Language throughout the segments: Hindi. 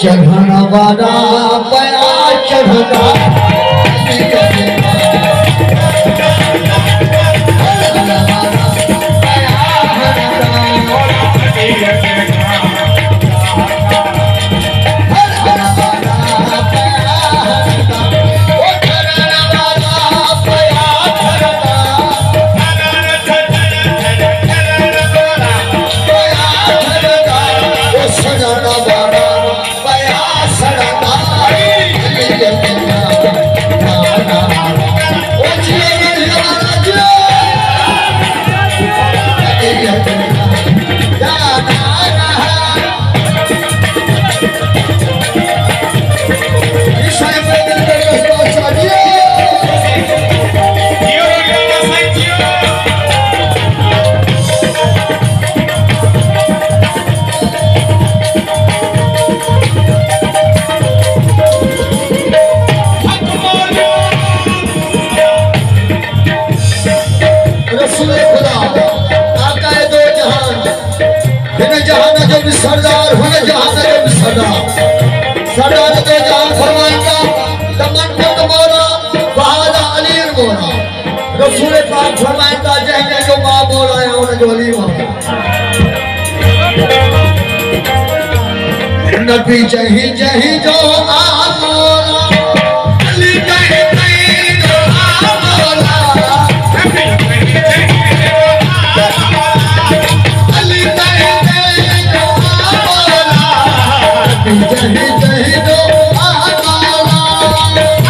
चढ़ना वाला पया चढ़ना सरदार होने जहां जब सरदार तो जहां फरमाएगा तमन को तुम्हारा बहादा अली बोला रसूल पाक फरमाएगा जहने जो मां बोला है उन्हें जो अली बोला नबी जही जही जो आ बोला अली जही जही जो आ बोला नबी जही जही जो आ बोला अली जही जही जही जो आमौला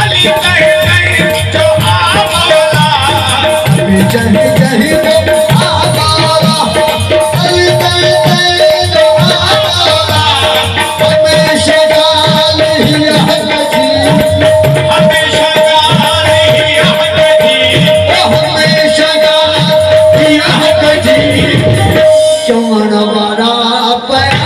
अली जही जो आमौला अली जही जही जो आमौला अली जही जो आमौला हमेशा गाल ही हक जी हमेशा गाल ही हक जी हमेशा गाल ही हक जी चमन वाला पया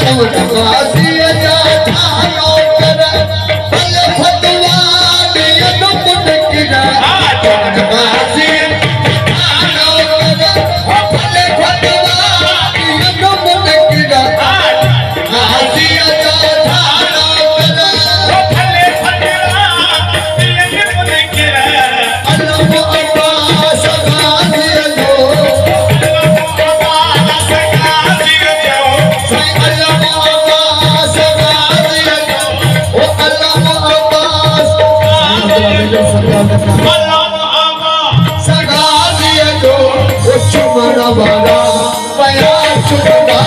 चमन सगा दिया जो चुमन वाला पया चुमना